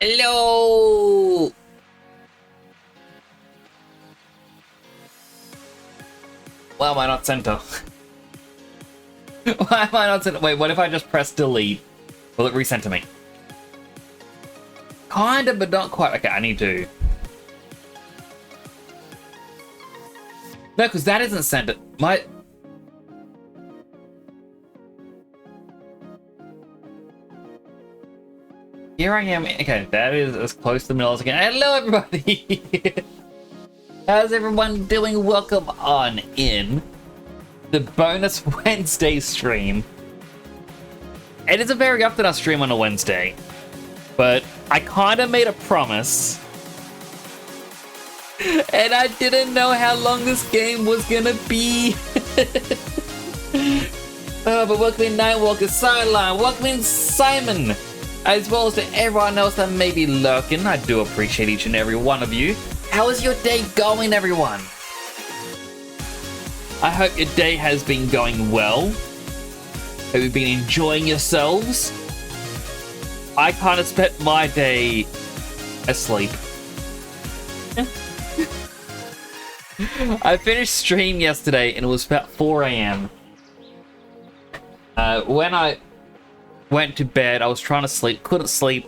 Hello! Why am I not center? Why am I not center? Wait, what if I just press delete? Will it recenter me? Kinda, but not quite. Okay, I need to. No, because that isn't centered. Here I am. Okay, that is as close to the middle as I can. Hello, everybody! How's everyone doing? Welcome on in the bonus Wednesday stream. It isn't very often I stream on a Wednesday, but I kind of made a promise, and I didn't know how long this game was gonna be. But welcome in Nightwalker, Sideline, welcome in Simon, as well as to everyone else that may be lurking. I do appreciate each and every one of you. How is your day going, everyone? I hope your day has been going well. Hope you've been enjoying yourselves. I kind of spent my day asleep. I finished stream yesterday and it was about 4 a.m. When I went to bed, I was trying to sleep, couldn't sleep.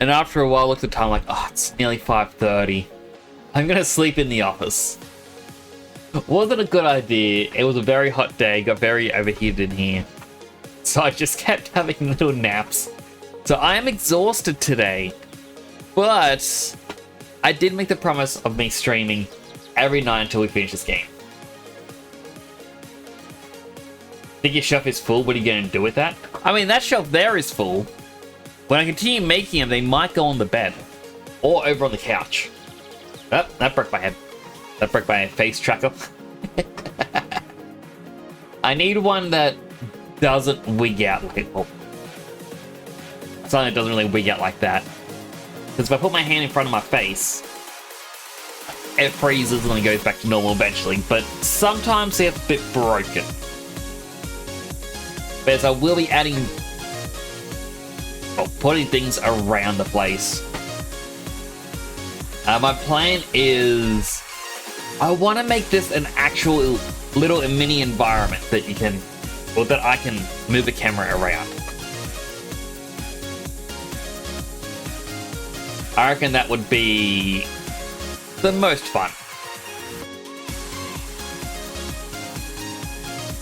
And after a while, I looked at the time like, oh, it's nearly 5:30. I'm gonna sleep in the office. Wasn't a good idea. It was a very hot day, got very overheated in here. So I just kept having little naps. So I am exhausted today. But I did make the promise of me streaming every night until we finish this game. Think your shelf is full? What are you gonna do with that? I mean, that shelf there is full. When I continue making them, they might go on the bed. Or over on the couch. Oh, that broke my head. That broke my face tracker. I need one that doesn't wig out. Oh. Something that doesn't really wig out like that. Because if I put my hand in front of my face, it freezes and then goes back to normal eventually. But sometimes they're a bit broken. But I will be adding... putting things around the place. My plan is... I want to make this an actual little mini environment that you can... or that I can move the camera around. I reckon that would be the most fun.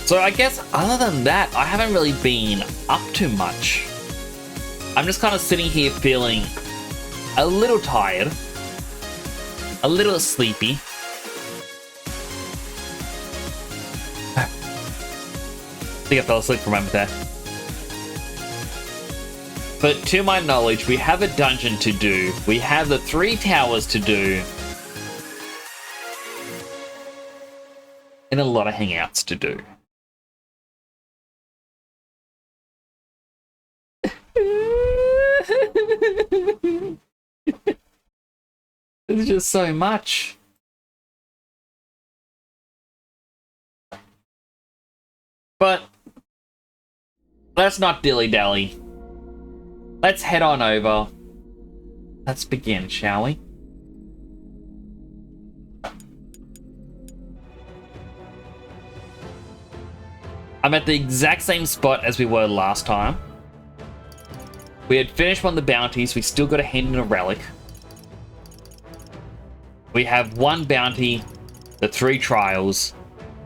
So I guess other than that, I haven't really been up to much. I'm just kind of sitting here feeling a little tired, a little sleepy. I think I fell asleep for a moment there. But to my knowledge, we have a dungeon to do. We have the 3 towers to do. And a lot of hangouts to do. There's just so much. But let's not dilly-dally. Let's head on over. Let's begin, shall we? I'm at the exact same spot as we were last time. We had finished one of the bounties. We still got to hand in a relic. We have 1 bounty, the 3 trials.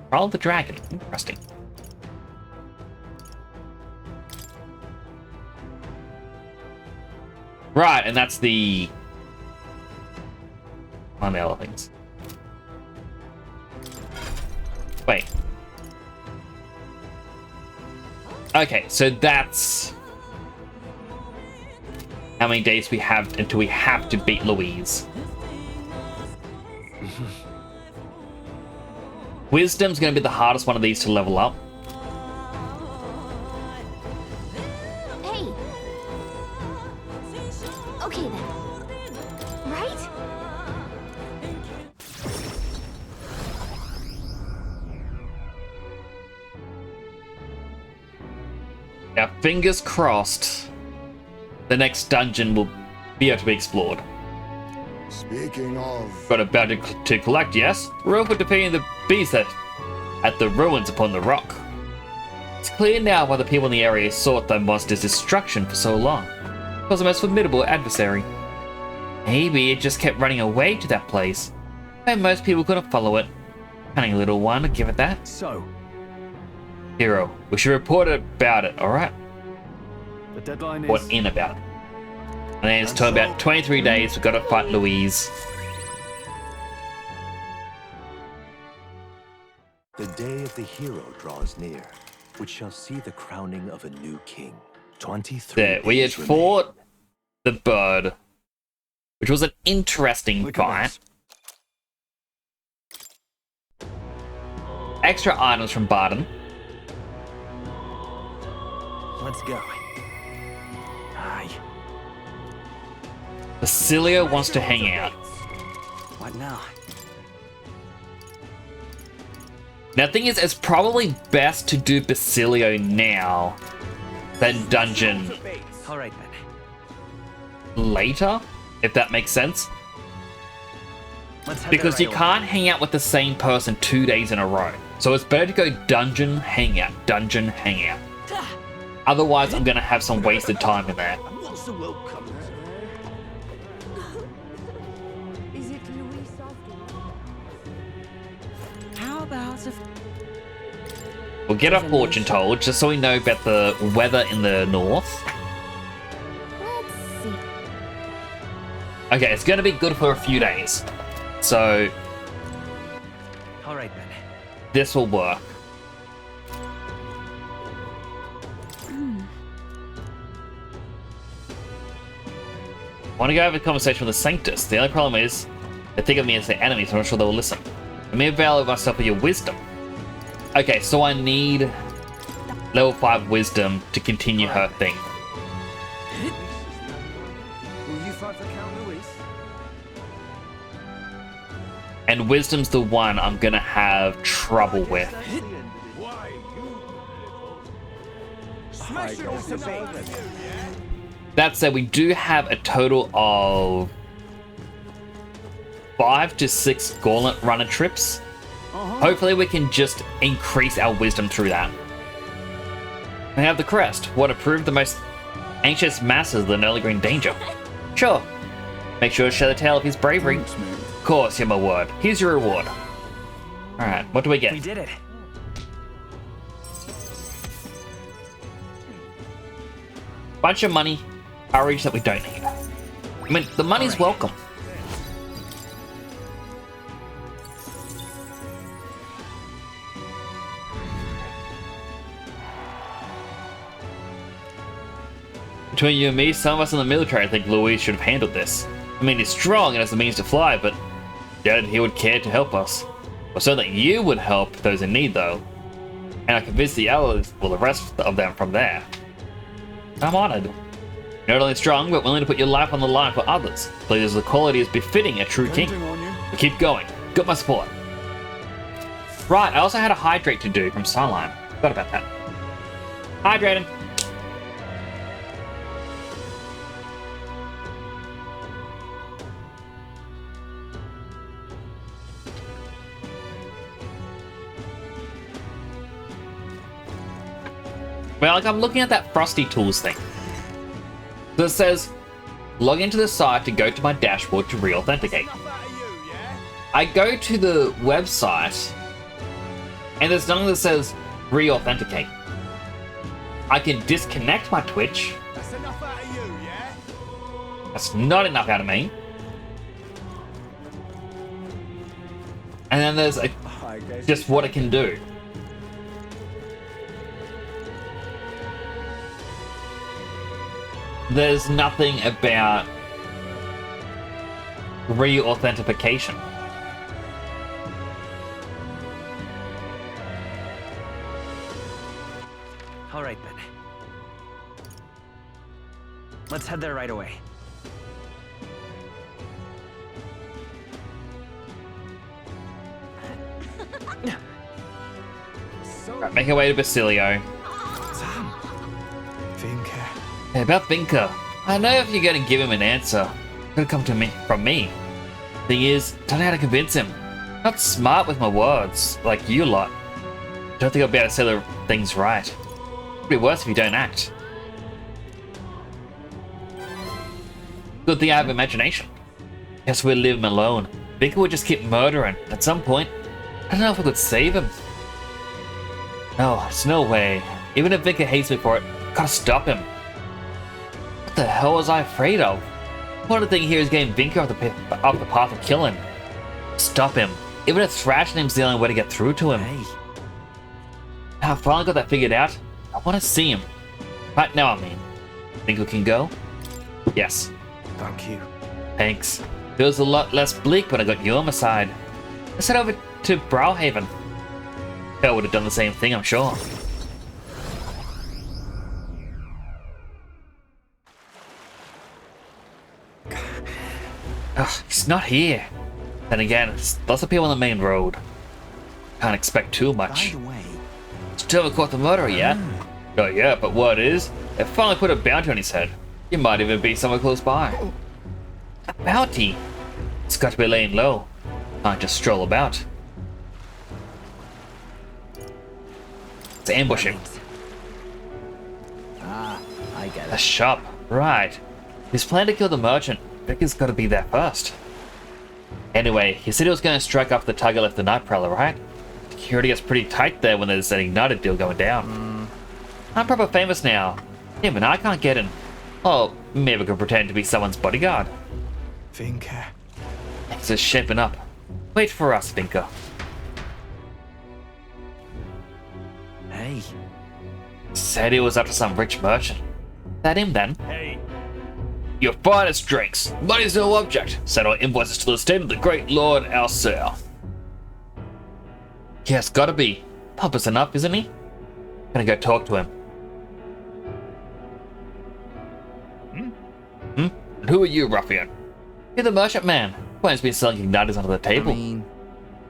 Trial of the Dragon. Interesting. Right, and that's the... one of the other things. Wait. Okay, so that's... how many days we have until we have to beat Louise. Wisdom's going to be the hardest one of these to level up. Hey. Okay then. Right? Now, fingers crossed the next dungeon will be able to be explored. Speaking of... Got a bounty to collect, yes? We're over defeating the beast at the ruins upon the rock. It's clear now why the people in the area sought the monster's destruction for so long. It was the most formidable adversary. Maybe it just kept running away to that place, and most people couldn't follow it. Cunning little one, give it that. So, Hero, we should report about it, alright? the deadline What is... in about it? And then it's told about 23 days, we've got to fight Louise. The day of the hero draws near, which shall see the crowning of a new king. 23 There, we had days remain. fought the bird, which was an interesting Look at fight. this. Extra items from Barden. Let's go. Aye. Basilio wants to hang out. What now? Now, the thing is, it's probably best to do Basilio now than dungeon All right then. later, if that makes sense. Let's head Because there you right can't hang out with the same person 2 days in a row. So it's better to go dungeon, hang out, dungeon, hang out. Otherwise, I'm going to have some wasted time in there. What's the welcome? Is it Louis Softy? How about if We'll get our fortune told, just so we know about the weather in the north. Let's see. Okay, it's going to be good for a few days. So All right then. this will work. I want to go have a conversation with the Sanctus. The only problem is, they think of me as their enemy, so I'm not sure they'll listen. Let me avail myself of your wisdom. Okay, so I need level 5 wisdom to continue her thing. Will you fight for Count Louis? And wisdom's the one I'm gonna have trouble with. Smash it all to bacon. That said, we do have a total of 5 to 6 gauntlet runner trips. Hopefully we can just increase our wisdom through that. We have the crest. What approved the most anxious masses of the early green danger. Sure. Make sure to share the tale of his bravery. Of course, you're my word. Here's your reward. Alright, what do we We get? did it. Bunch of money, courage that we don't need. I mean, the money's welcome. Between you and me, some of us in the military think Louis should have handled this. I mean, he's strong and has the means to fly, but doubt he would care to help us. Well, certainly you would help those in need, though. And I convinced the others, well, the rest of them from there. I'm honored. You're not only strong, but willing to put your life on the line for others. Please, the quality is befitting a true king. Counting on you. But keep going. Got my support. Right, I also had a hydrate to do from Starline. Forgot about that. Hydrating. Well, like I'm looking at that Frosty Tools thing. So it says, log into the site to go to my dashboard to re-authenticate. I go to the website, and there's nothing that says re-authenticate. I can disconnect my Twitch. That's enough out of you, yeah? That's not enough out of me. And then there's just what it can do. There's nothing about re-authentication. All right then. Let's head there right away. Right, make our way to Basilio. Vinka. Yeah, about Vinka. I know if you're gonna give him an answer, it's gonna come to me from me. Thing is, don't know how to convince him. Not smart with my words, like you lot. Don't think I'll be able to say the things right. It'd be worse if you don't act. Good thing I have imagination. Guess we'll leave him alone. Vinka would just keep murdering. At some point, I don't know if I could save him. No, there's no way. Even if Vinka hates me for it, I gotta stop him. What the hell was I afraid of? One thing here is getting Vinka off the path of killing. Stop him. Even if thrashing him's the only way to get through to him. Hey. Now I finally got that figured out. I want to see him. Right now, I mean. Think we can go? Yes. Thank you. Thanks. Feels a lot less bleak when I got you on my side. Let's head over to Browhaven. Hell would have done the same thing, I'm sure. Ugh, he's not here. Then again, there's lots of people on the main road. Can't expect too much. By the way, Still haven't caught the murderer yet? Oh yeah, but what is? They finally put a bounty on his head. He might even be somewhere close by. A bounty? It's got to be laying low. Can't just stroll about. Let's ambush him. I get A it. shop, right. He's planning to kill the merchant. Vicky's got to be there first. Anyway, he said he was going to strike after the tiger left the Night Prowler, right? Security gets pretty tight there when there's an ignited deal going down. I'm proper famous now. Even I can't get in. Oh, maybe I could pretend to be someone's bodyguard. Vinka. Things are shaping up. Wait for us, Vinka. Hey. Said he was after some rich merchant. That him then? Hey, Your finest drinks. Money's no object. Send our invoices to the estate of the great Lord our Sir. Yes, gotta be. Pompous enough, isn't he? Gonna go talk to him. And who are you, ruffian? You're the merchant man. Wayne's been selling igniters under the table. You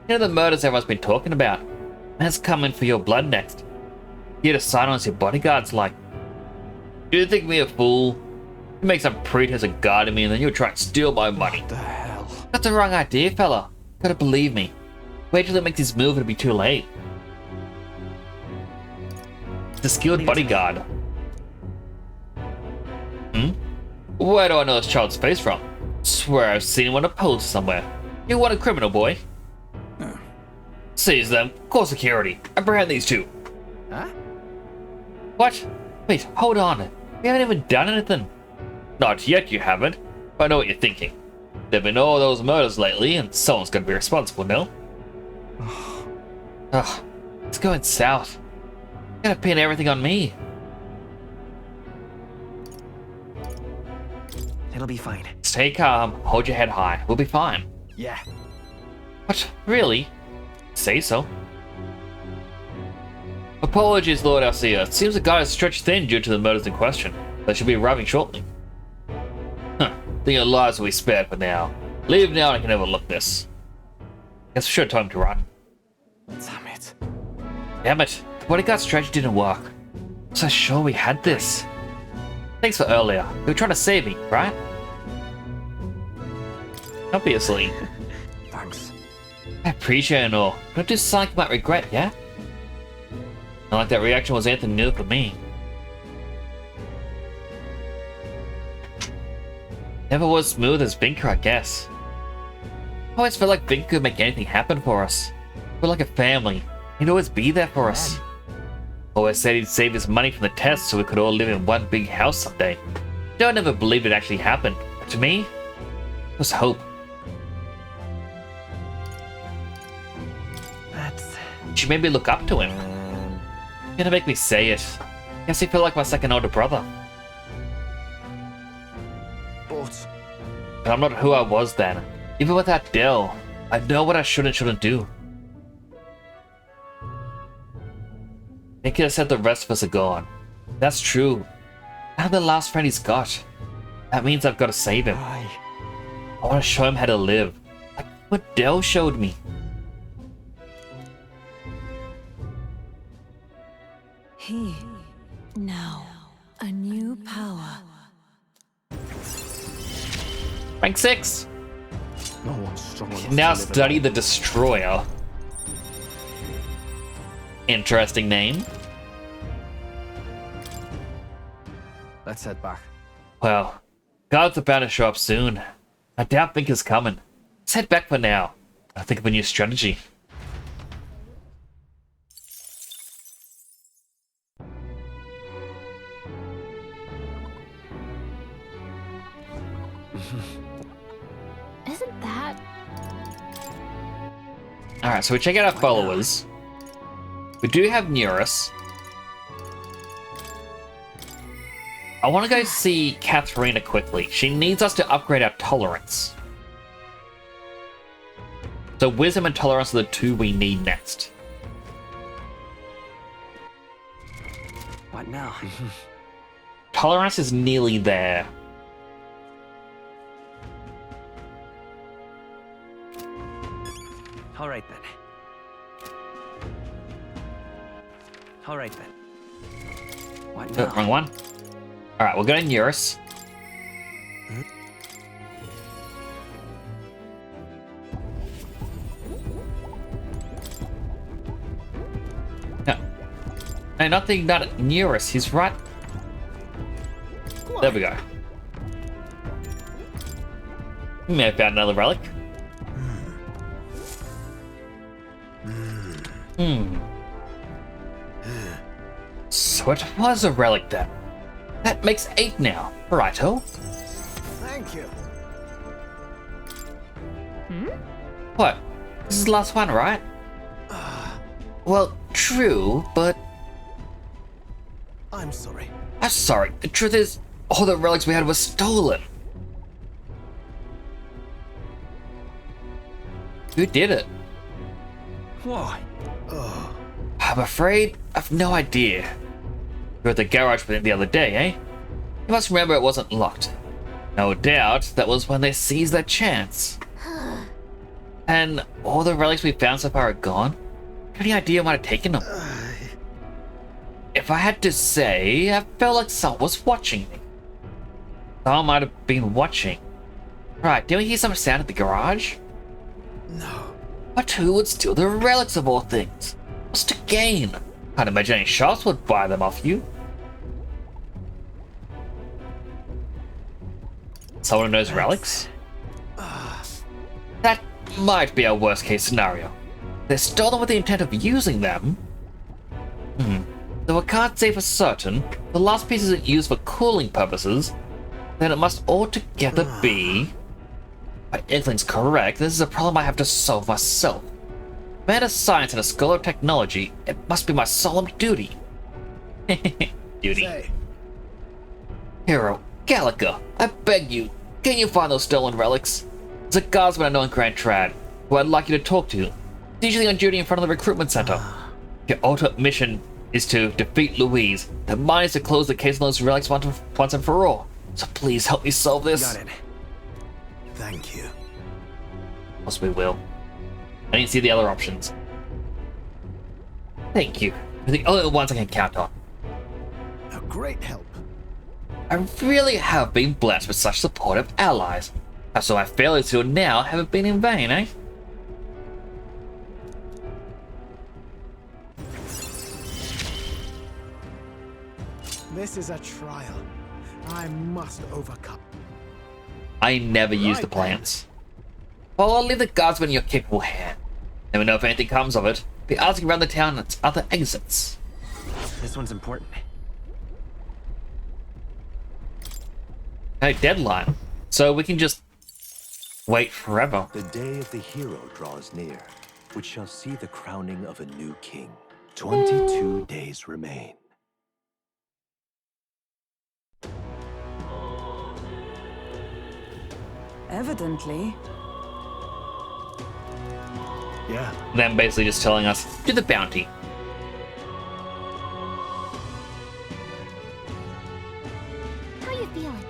know the murders everyone's been talking about. Man's coming for your blood next. You to sign on as your bodyguards like. Do you think me a fool? You make some pretense of guarding me and then you'll try and steal my money. What the hell? That's the wrong idea, fella. Gotta believe me. Wait till he makes his move and it'll be too late. The skilled bodyguard. Where do I know this child's face from? Swear I've seen him on a post somewhere. You want a criminal, boy? Seize them. Call security. Apprehend these two. Huh? What? Wait, hold on. We haven't even done anything. Not yet, you haven't. But I know what you're thinking. There've been all those murders lately, and someone's gonna be responsible, no? Ugh, it's going south. You're gonna pin everything on me. It'll be fine. Stay calm, hold your head high. We'll be fine. Yeah. What? Really? Say so. Apologies, Lord Alcea. It seems the guy is stretched thin due to the murders in question. They should be arriving shortly. Huh. Think your lives will be spared for now. Leave now and I can overlook this. Guess we should have told him to run. Damn it. Damn it. The bodyguard strategy didn't work. I'm so sure we had this. Thanks for earlier. You were trying to save me, right? Obviously. Thanks. I appreciate it and all. Don't do something you might regret, yeah? Not like that reaction was anything new for me. Never was smooth as Vinka, I guess. I always felt like Vinka could make anything happen for us. We're like a family. He'd always be there for us. Always said he'd save his money from the test so we could all live in one big house someday. Don't ever believe it actually happened. But to me, it was hope. That's... She made me look up to him. You're gonna make me say it. Guess he felt like my second older brother. But... But I'm not who I was then. Even without Dell, I know what I should and shouldn't do. Nikki said the rest of us are gone. That's true. I'm the last friend he's got. That means I've got to save him. Why? I want to show him how to live. Like what Dell showed me. He. Now, a new power. Rank 6. No one's strong enough Now to live study alone. the Destroyer. Interesting name. Let's head back. Well, guards about to show up soon. I doubt Vinker's coming. Let's head back for now. I'll think of a new strategy. Isn't that? Alright, so we check out our followers. We do have Neurus. I want to go see Katharina quickly. She needs us to upgrade our tolerance. So wisdom and tolerance are the two we need next. What now? Tolerance is nearly there. All right then. All right then. What Oh, now? wrong one. Alright, we'll go to Neurus. No, nothing, not at Neurus. He's right. There we go. We may have found another relic. So it was a relic then. That makes 8 now. Righto. Thank you. What? This is the last one, right? Well, true, but I'm sorry. I'm sorry. The truth is, all the relics we had were stolen. Who did it? Why? I'm afraid I've no idea. We were at the garage with it the other day, eh? You must remember it wasn't locked. No doubt that was when they seized their chance. And all the relics we found so far are gone? Any idea who might have taken them? If I had to say, I felt like someone was watching me. Someone might have been watching. Right, did we hear some sound at the garage? No. But who would steal the relics of all things? What's to gain? Can't imagine any shops would buy them off you. Someone who knows relics? That might be our worst case scenario. They stole them with the intent of using them. Though I can't say for certain, the last piece isn't used for cooling purposes, then it must altogether be... If my inkling's correct, this is a problem I have to solve myself. Man of science and a scholar of technology, it must be my solemn duty. Duty. Say, Hero, Gallica, I beg you, can you find those stolen relics? There's a guardsman I know in Grand Trad, who I'd like you to talk to. He's usually on duty in front of the recruitment center. Your ultimate mission is to defeat Louise. The mine is to close the case on those relics once and for all. So please help me solve this. Got it. thank you. Plus we will. I didn't see the other options. Thank you. You're the only ones I can count on. A great help. I really have been blessed with such supportive allies. So my failures till now haven't been in vain, eh? This is a trial. I must overcome. I never use the Right then. plants. Well, I'll leave the guardsmen in your capable hand. Never know if anything comes of it. Be asking around the town and its other exits. This one's important. Okay, deadline. So we can just wait forever. The day of the hero draws near, which shall see the crowning of a new king. 22 days remain. Evidently. Yeah. Them basically just telling us, do the bounty. How you feeling?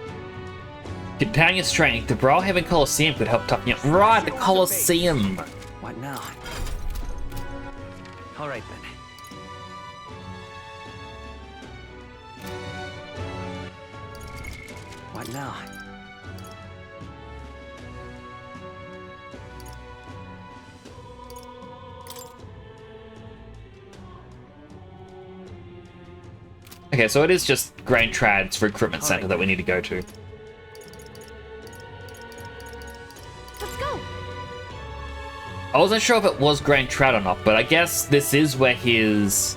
To down your strength, the Brawlhaven Coliseum could help toughen you up. Right, the Coliseum. What now? All right then. What now? Okay, so it is just Grand Trad's recruitment center Alright. that we need to go to. Let's go. I wasn't sure if it was Grand Trad or not, but I guess this is where his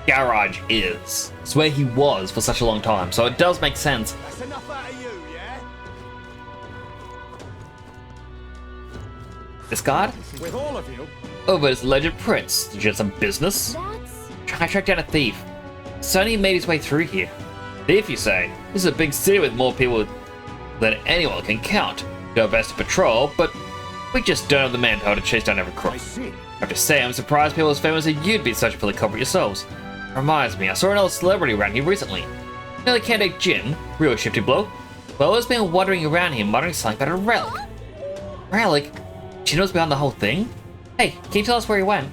garage is. It's where he was for such a long time, so it does make sense. That's enough out of you, yeah? This guard? With all of you? Oh, but it's Legend Prince. Did you have some business? That's... Try to track down a thief. Sonny made his way through here. Thief, you say? This is a big city with more people than anyone can count. Do our best to patrol, but we just don't have the manpower to chase down every crook. I see. I have to say, I'm surprised people as famous as you'd be searching for the culprit yourselves. Reminds me, I saw another celebrity around here recently. You know the candidate Jin? Real shifty bloke? Well, I've been wandering around here muttering something about a relic. Relic? Jin was behind the whole thing? Hey, can you tell us where he went?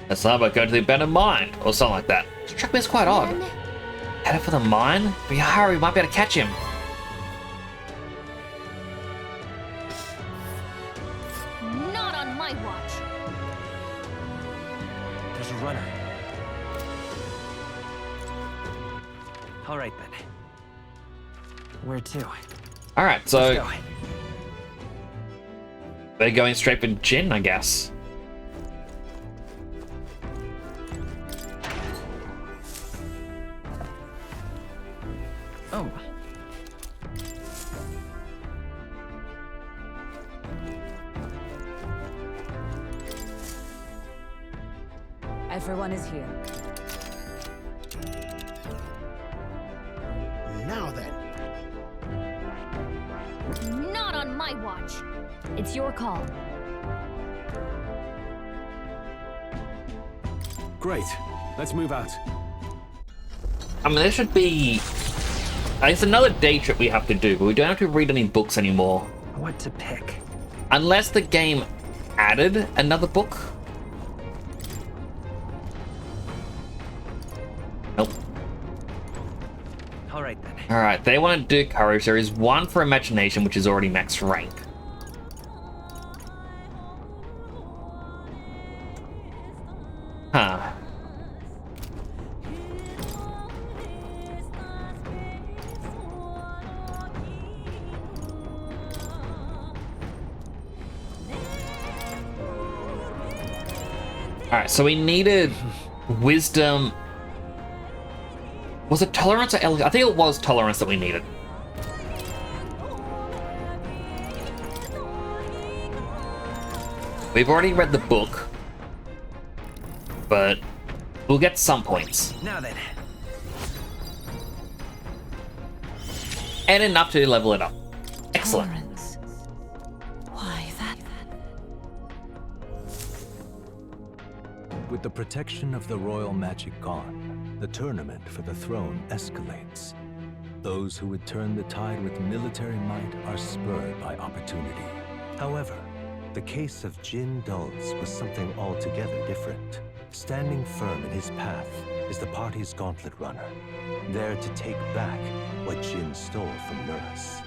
That's not about going to the abandoned mine, or something like that. Struck me as quite odd. Then... Headed for the mine? But hurry, we might be able to catch him. Not on my watch. There's a runner. All right then. Where to? Alright, so Let's go. they're going straight for Jin, I guess. Oh. Everyone is here. Now then. Not on my watch. It's your call. Great. Let's move out. I mean, there should be... It's another day trip we have to do, but we don't have to read any books anymore. What to pick? Unless the game added another book. Nope. All right then. Alright, they want to do courage. There is one for imagination, which is already max rank. Huh. Alright, so we needed wisdom. Was it tolerance or elegance? I think it was tolerance that we needed. We've already read the book, but we'll get some points. Now then. And enough to level it up. Excellent. Tolerance. Why that? With the protection of the royal magic gone, the tournament for the throne escalates. Those who would turn the tide with military might are spurred by opportunity. However, the case of Jin Dulz was something altogether different. Standing firm in his path is the party's gauntlet runner, there to take back what Jin stole from Nurse.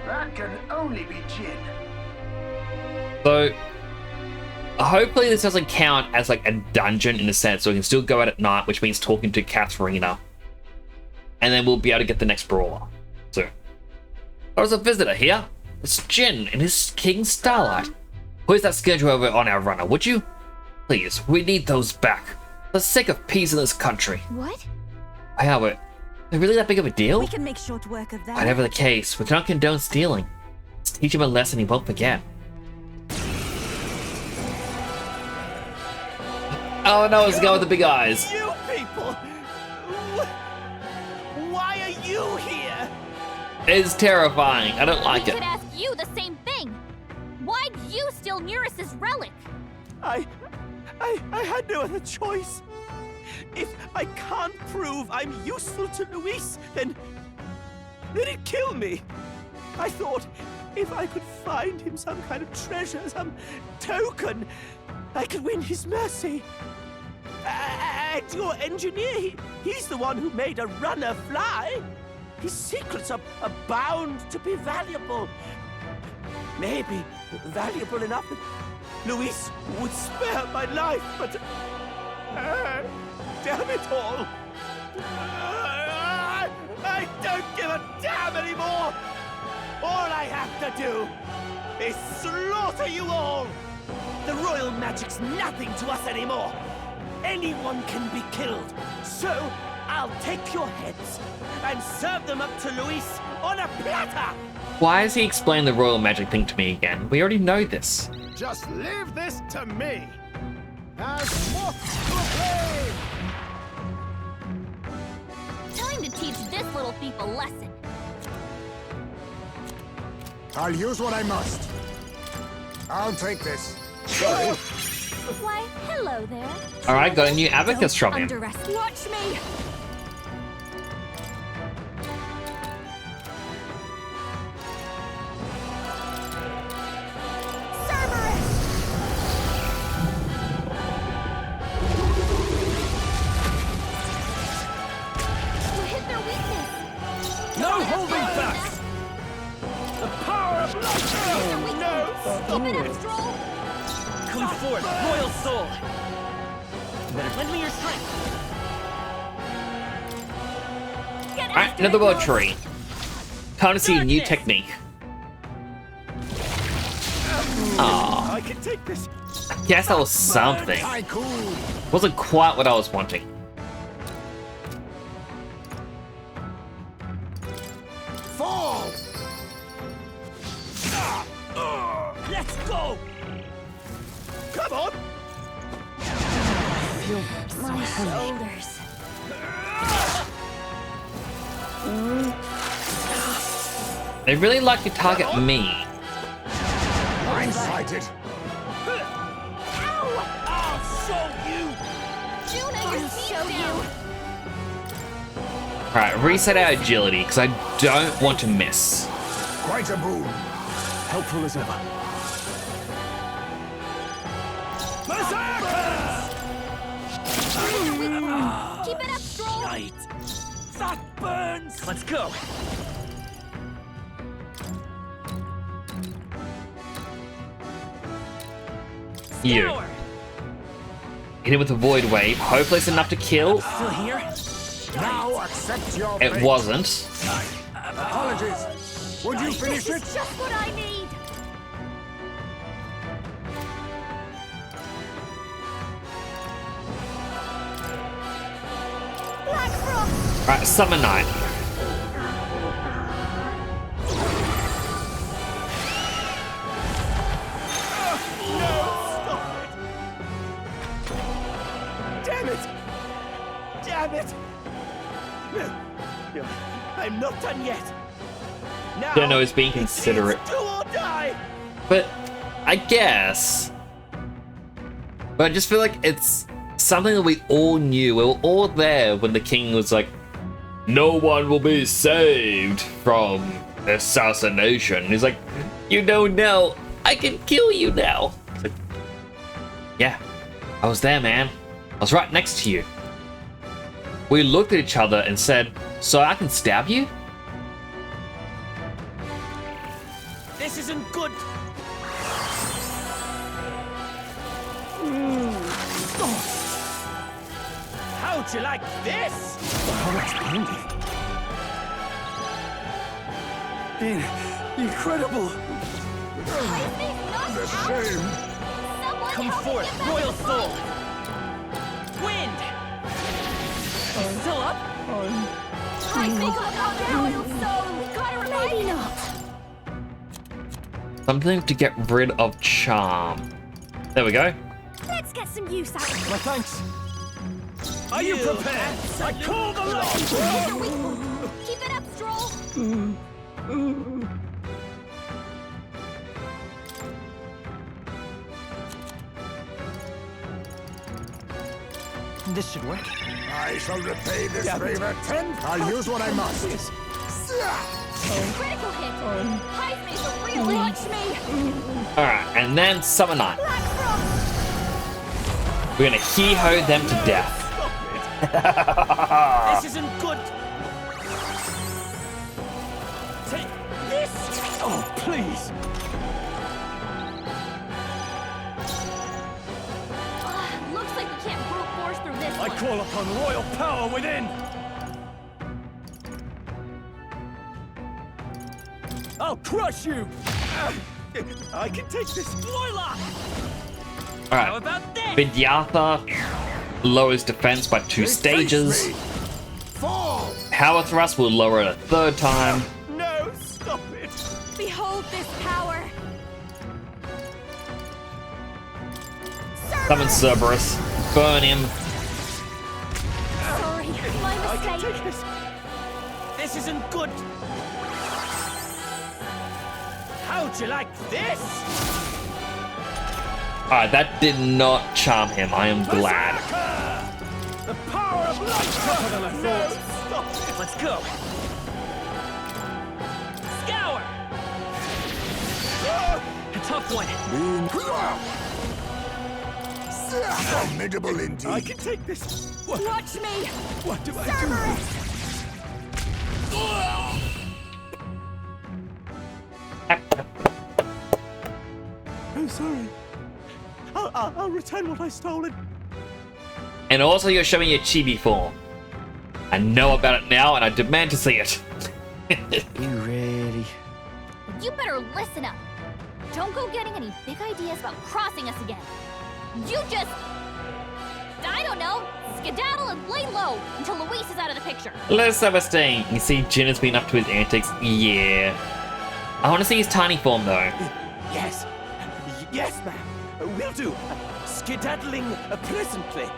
That can only be Jin. So, hopefully this doesn't count as like a dungeon in a sense, so we can still go out at night, which means talking to Katharina. And then we'll be able to get the next brawler. So, there's a visitor here. It's Jin and his King Starlight. Where's that schedule over on our runner, would you? Please, we need those back. For the sake of peace in this country. What? However, they're really that big of a deal? We can make short work of that. Whatever the case, we cannot condone stealing. Let's teach him a lesson he won't forget. Oh no, it's the guy with the big eyes. You people! Why are you here? It's terrifying. I don't like We it. could ask you the same thing. Why'd you steal Neris's relic? I had no other choice. If I can't prove I'm useful to Luis, then he'd kill me. I thought if I could find him some kind of treasure, some token, I could win his mercy. And your engineer, he's the one who made a runner fly. His secrets are bound to be valuable. Maybe valuable enough Luis would spare my life, but... damn it all! I don't give a damn anymore! All I have to do is slaughter you all! The royal magic's nothing to us anymore! Anyone can be killed, so I'll take your heads and serve them up to Luis on a platter! Why is he explaining the royal magic thing to me again? We already know this. Just leave this to me. As moth to a flame. Time to teach this little thief a lesson. I'll use what I must. I'll take this. Why, hello there. Alright, got a new abacus from him. Watch me! No holding back! The power of light! No! Stop it! Come forth, royal soul! Better lend me your strength! Alright, another world tree. Time to see a new technique. Aww. I can take this! I guess that was something. Wasn't quite what I was wanting. Fall! Let's go! Come on! My shoulders. They really like to target me. Blindsided. I'll show you! Juna, your feet down! Alright, reset our agility, because I don't want to miss. Quite a boon. Helpful as ever. Keep it up, Stroll! Right. That burns! Let's go! You. Hit it with a void wave. Hopefully it's enough to kill. Still here? Now accept your It fate. wasn't. Apologies. Would you finish This it? is just what I need! Black Frost! Alright, Summer Night. Damn it! Damn it! No, I'm not done yet. Now, Don't know, he's being it considerate. is do or die. But I guess. But I just feel like it's something that we all knew. We were all there when the king was like, no one will be saved from assassination. He's like, you don't know, I can kill you now. It's like, yeah, I was there, man. I was right next to you. We looked at each other and said, so I can stab you? This isn't good. How'd you like this? Oh, that's splendid. Incredible. The shame. Come forth, royal soul. Wind. Still up? Maybe not. Something to get rid of charm. There we go. Let's get some use out of it. My thanks. Are you prepared? I call the light. Keep it up, Stroll. This should work. I shall repay this Damn it. favor I'll use what I must. Critical hit. Heisman's a real watch me. Alright, and then Summer Night. Black Frost. We're gonna hee-ho them to death. This isn't good. Take this. Oh, please. Call upon royal power within! I'll crush you! I can take this. Alright. How about this? Vidyartha lowers defense by 2 stages. Fall! Power thrust will lower it a 3rd time. No, stop it! Behold this power! Summon Cerberus. Burn him. Sorry, my I can mistake. take this. This isn't good. How'd you like this? Alright, that did not charm him. I am glad. The power of light! Tougher than I No, thought. stop it! Let's go. Scour. A tough one. Formidable indeed. I can take this. Watch me! What do I Cerberus! do? I'm sorry. I'll return what I stolen. And also, you're showing your chibi form. I know about it now, and I demand to see it. You ready? You better listen up. Don't go getting any big ideas about crossing us again. You just... I don't know. Skedaddle and lay low until Luis is out of the picture. Let's have a sting. You see, Jin has been up to his antics. Yeah. I want to see his tiny form, though. Yes. Yes, ma'am. Will do. Skedaddling presently.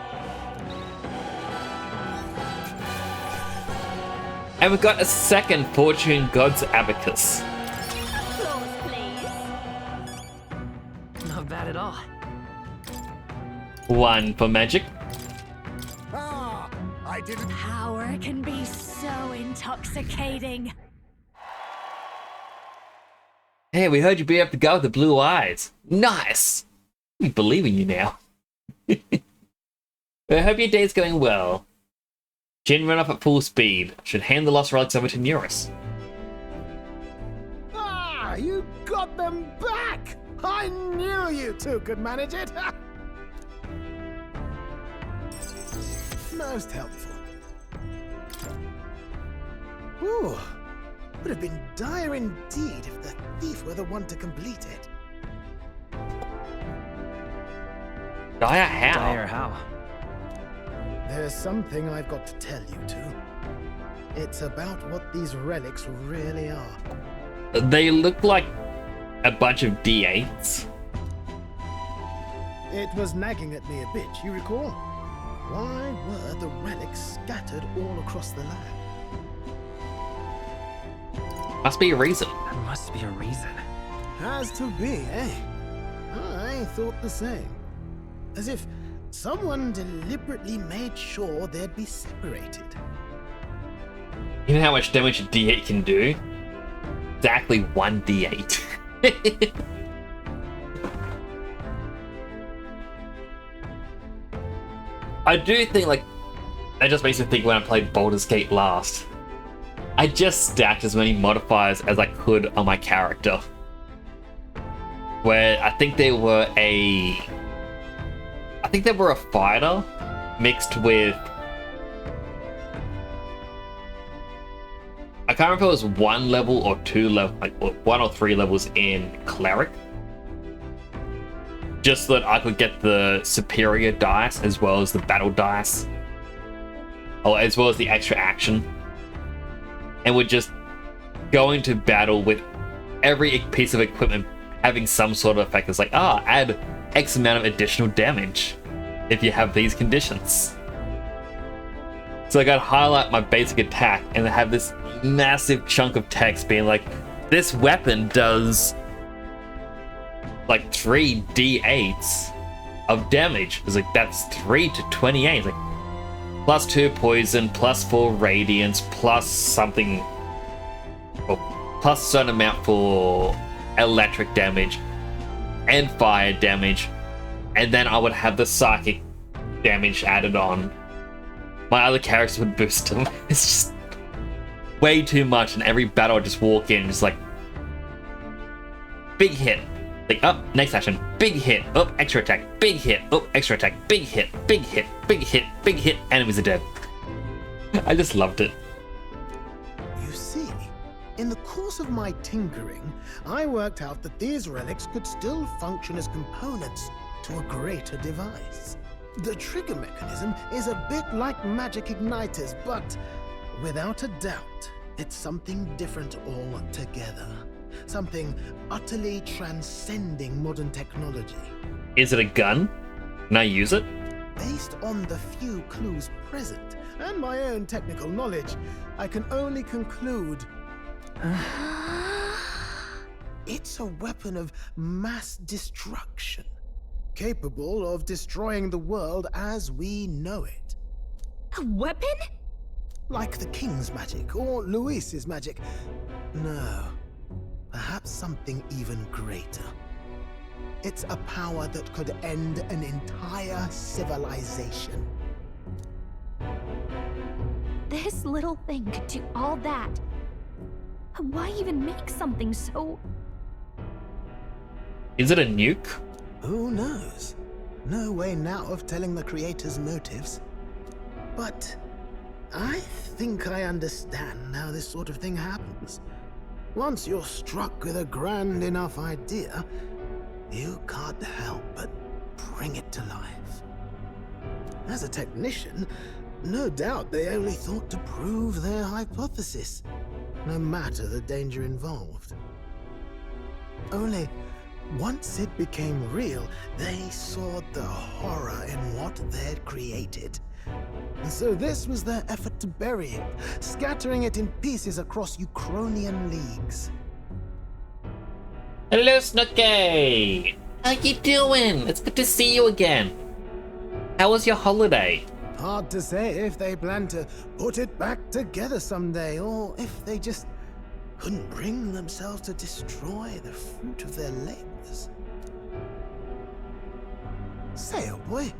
And we've got a second Fortune God's Abacus. Applause, please. Not bad at all. 1 for magic. Ah, I didn't. Power can be so intoxicating. Hey, we heard you beat up the guy with the blue eyes. Nice! We believe in you now. I hope your day's going well. Jin ran off at full speed. Should hand the lost relics over to Neuris. Ah, you got them back! I knew you two could manage it! Most helpful. Ooh, would have been dire indeed if the thief were the one to complete it. Dire how? Dire how? There's something I've got to tell you two. It's about what these relics really are. They look like a bunch of D8s. It was nagging at me a bit, you recall? Why were the relics scattered all across the land? Must be a reason. There must be a reason. Has to be, eh? I thought the same. As if someone deliberately made sure they'd be separated. You know how much damage a D8 can do? Exactly 1 D8. I do think, like, that just makes me think when I played Baldur's Gate last. I just stacked as many modifiers as I could on my character. Where I think they were a fighter mixed with... I can't remember if it was 1 level or 2 level, like 1 or 3 levels in Cleric. Just so that I could get the superior dice as well as the battle dice. Or as well as the extra action. And would just go into battle with every piece of equipment having some sort of effect. It's like, add X amount of additional damage if you have these conditions. So I gotta highlight my basic attack and have this massive chunk of text being like, this weapon does like 3 D8s of damage. It's like, that's 3 to 28. It's like, plus 2 poison, plus 4 radiance, plus something, or plus a certain amount for electric damage and fire damage, and then I would have the psychic damage added on. My other characters would boost them. It's just way too much, and every battle I just walk in, just like, big hit. Like, up, next action, big hit, up, extra attack, big hit, up, extra attack, big hit, big hit, big hit, big hit, enemies are dead. I just loved it. You see, in the course of my tinkering, I worked out that these relics could still function as components to a greater device. The trigger mechanism is a bit like magic igniters, but without a doubt, it's something different altogether. Something utterly transcending modern technology. Is it a gun? Can I use it? Based on the few clues present, and my own technical knowledge, I can only conclude it's a weapon of mass destruction, capable of destroying the world as we know it. A weapon? Like the King's magic, or Luis's magic. No, perhaps something even greater. It's a power that could end an entire civilization. This little thing could do all that. Why even make something so... Is it a nuke? Who knows? No way now of telling the creator's motives. But I think I understand how this sort of thing happens. Once you're struck with a grand enough idea, you can't help but bring it to life. As a technician, no doubt they only thought to prove their hypothesis, no matter the danger involved. Only, once it became real, they saw the horror in what they'd created. And so this was their effort to bury it, scattering it in pieces across Ukrainian leagues. Hello, Snooky! How you doing? It's good to see you again. How was your holiday? Hard to say if they plan to put it back together someday, or if they just couldn't bring themselves to destroy the fruit of their labors. Say, oh boy,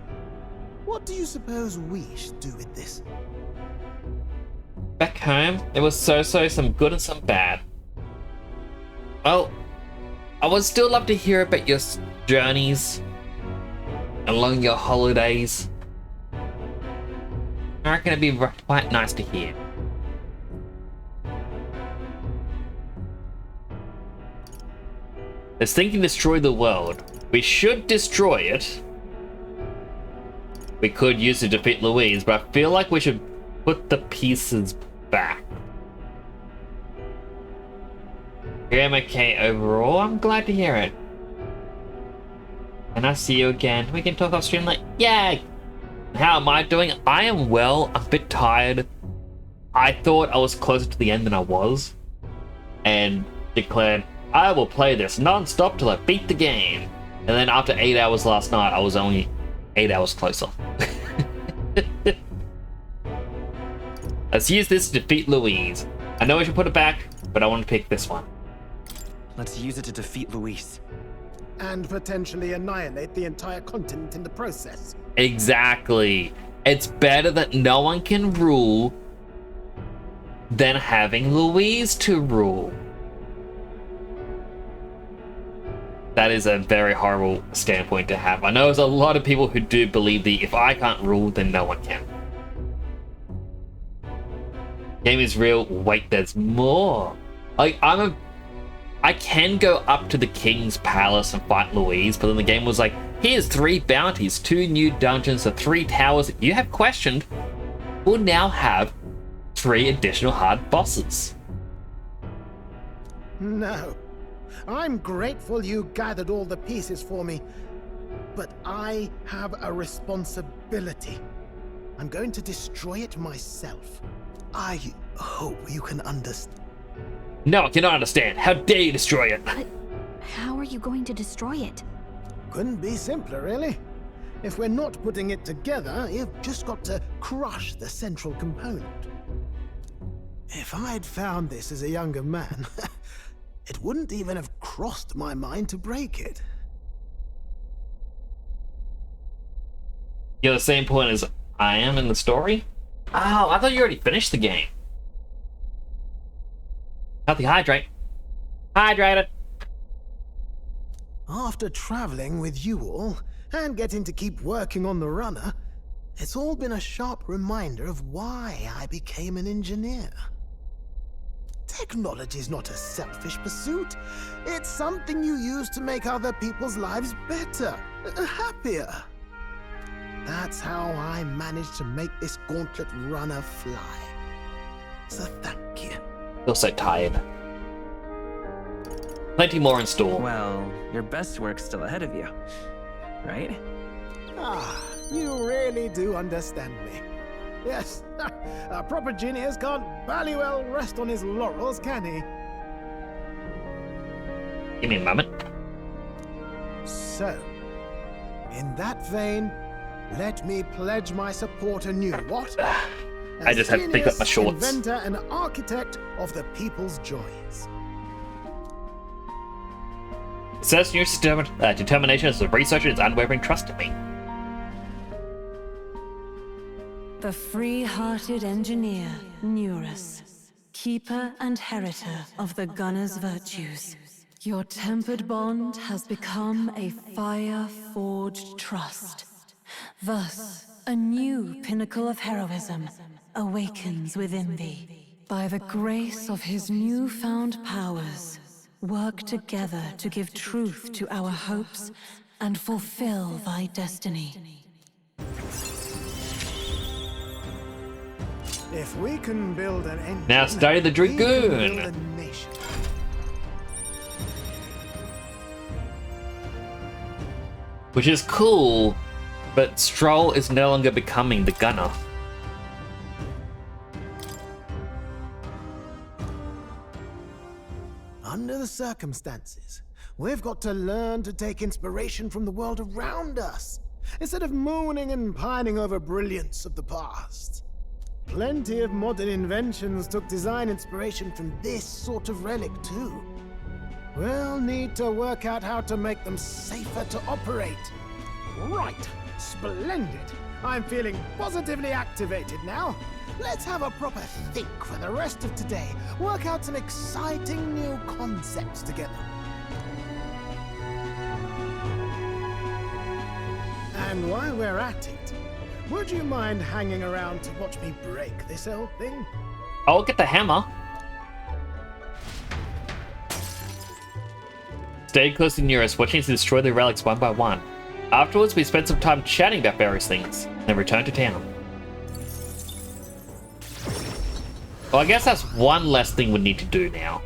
what do you suppose we should do with this? Back home, there was some good and some bad. Well, I would still love to hear about your journeys along your holidays. I reckon it'd be quite nice to hear. This thing can destroy the world. We should destroy it. We could use it to defeat Louise, but I feel like we should put the pieces back. I'm okay overall. I'm glad to hear it. And I see you again. We can talk off stream like, yay! How am I doing? I am well. I'm a bit tired. I thought I was closer to the end than I was. And declared, I will play this non-stop till I beat the game. And then after 8 hours last night, I was only 8 hours closer. Let's use this to defeat Louise. I know I should put it back, but I want to pick this one. Let's use it to defeat Luis. And potentially annihilate the entire continent in the process. Exactly. It's better that no one can rule than having Louise to rule. That is a very horrible standpoint to have. I know there's a lot of people who do believe the if I can't rule, then no one can. Game is real. Wait, there's more. Like, I can go up to the King's Palace and fight Louise, but then the game was like, here's 3 bounties, 2 new dungeons, the 3 towers that you have questioned will now have 3 additional hard bosses. No. I'm grateful you gathered all the pieces for me, but I have a responsibility. I'm going to destroy it myself. I hope you can understand. No, I cannot understand. How dare you destroy it? But how are you going to destroy it? Couldn't be simpler, really. If we're not putting it together, you've just got to crush the central component. If I'd found this as a younger man, it wouldn't even have crossed my mind to break it. You're the same point as I am in the story? Oh, I thought you already finished the game. Healthy hydrate. Hydrated. After traveling with you all, and getting to keep working on the runner, it's all been a sharp reminder of why I became an engineer. Technology's not a selfish pursuit. It's something you use to make other people's lives better, happier. That's how I managed to make this gauntlet runner fly. So thank you. Feel so tired. Plenty more in store. Well, your best work's still ahead of you, right? Ah, you really do understand me. Yes, a proper genius can't valley well rest on his laurels, can he? Give me a moment. So, in that vein, let me pledge my support anew, what? I just had to pick up my shorts. Inventor and architect of the people's joys. Says your determination as a researcher is unwavering trust in me. The free-hearted engineer, Neurus, keeper and heritor of the gunner's virtues. Your tempered bond has become a fire-forged trust. Thus, a new pinnacle of heroism awakens within thee. By the grace of his newfound powers, work together to give truth to our hopes and fulfill thy destiny. If we can build an engine, Now study the we can Dragoon. build a nation. Which is cool, but Stroll is no longer becoming the gunner. Under the circumstances, we've got to learn to take inspiration from the world around us, instead of mooning and pining over brilliance of the past. Plenty of modern inventions took design inspiration from this sort of relic too. We'll need to work out how to make them safer to operate. Right, splendid. I'm feeling positively activated now. Let's have a proper think for the rest of today. Work out some exciting new concepts together. And while we're at it, would you mind hanging around to watch me break this old thing? I'll get the hammer. Stay close to Neurus, watching to destroy the relics one by one. Afterwards, we spent some time chatting about various things, then returned to town. Well, I guess that's one less thing we need to do now.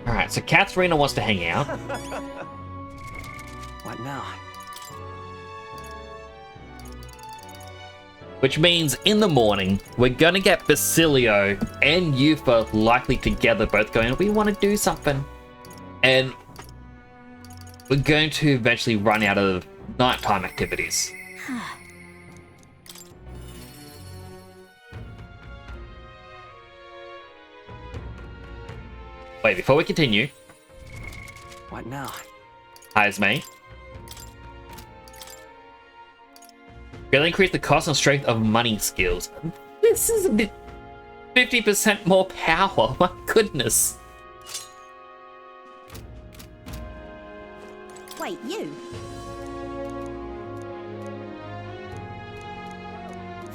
Alright, so Katharina wants to hang out. What now? Which means in the morning, we're gonna get Basilio and Yufa likely together, both going, we want to do something. And we're going to eventually run out of nighttime activities. Wait, before we continue, What now? hi, Esme. We'll increase the cost and strength of money skills. This is a bit 50% more power, my goodness. Wait, you?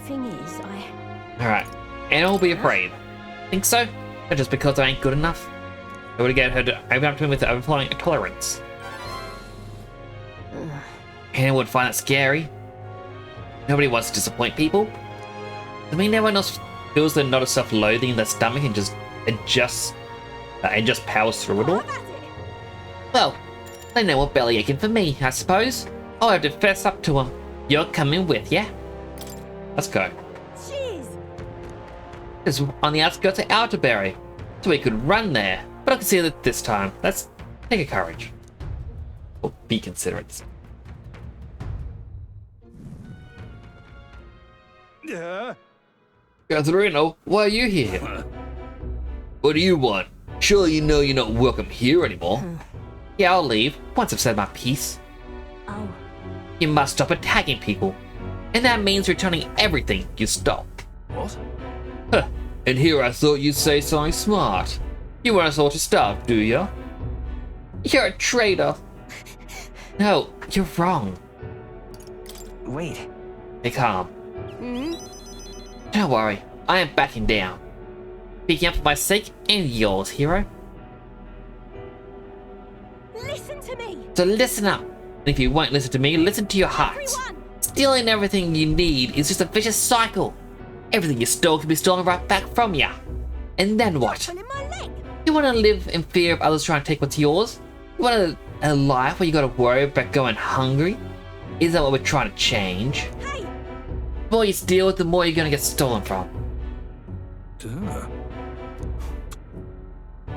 Thing is, Alright, Anna will be afraid. Think so? Or just because I ain't good enough? I would get her to open up to me with overflowing tolerance. Anna would find that scary. Nobody wants to disappoint people. I mean, everyone else feels they're not a self-loathing in their stomach and just adjusts and just powers through it all. Well, they know what belly aching for me, I suppose. I'll have to fess up to her. You're coming with, yeah? Let's go. jeez. It's on the outskirts of Outerbury, so we could run there. But I can see that this time. Let's take a courage. Or be considerate. Katharina, why are you here? What do you want? Surely you know you're not welcome here anymore. Yeah, I'll leave, once I've said my piece. Oh, You must stop attacking people. And that means returning everything you stole. Huh. And here I thought you'd say something smart. You want us all to starve, do you? You're a traitor. No, you're wrong. Wait. Be calm. Hmm? Don't worry, I am backing down. Speaking up for my sake and yours, hero. Listen to me! So listen up. And if you won't listen to me, listen to your heart. Everyone! Stealing everything you need is just a vicious cycle. Everything you stole can be stolen right back from you. And then what? Pulling my leg! You want to live in fear of others trying to take what's yours? You want a life where you gotta worry about going hungry? Is that what we're trying to change? Hey! The more you steal, the more you're gonna get stolen from.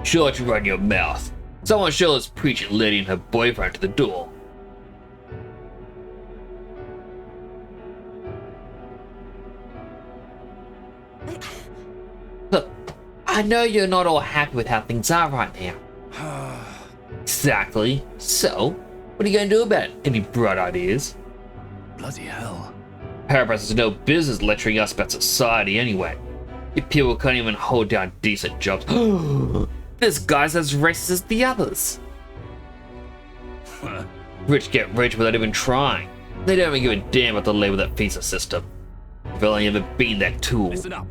Sure to run your mouth. Someone sure is preaching Lady and her boyfriend to the door. Look, I know you're not all happy with how things are right now. Exactly. So, what are you gonna do about it? Any bright ideas? Bloody hell. Parabrass has no business lecturing us about society anyway. You people can't even hold down decent jobs. This guy's as racist as the others. Rich get rich without even trying. They don't even give a damn about the labor that feeds the system. I've only ever been that tool. Listen up.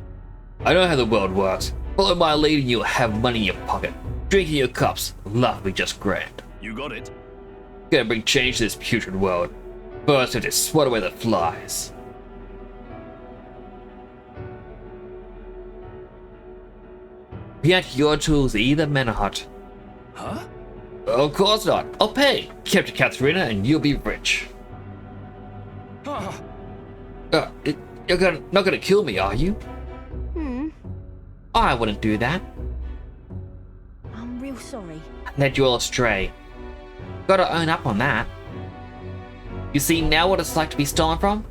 I know how the world works. Follow my lead and you'll have money in your pocket. Drink in your cups. Life will be just grand. You got it. Gotta bring change to this putrid world. First, we have to swat away the flies. We aren't your tools either, Manahut. Huh? Of course not. I'll pay. Captain Katharina and you'll be rich. Ah, You're not gonna kill me, are you? Hmm? I wouldn't do that. I'm real sorry. I led you all astray. Gotta own up on that. You see now what it's like to be stolen from?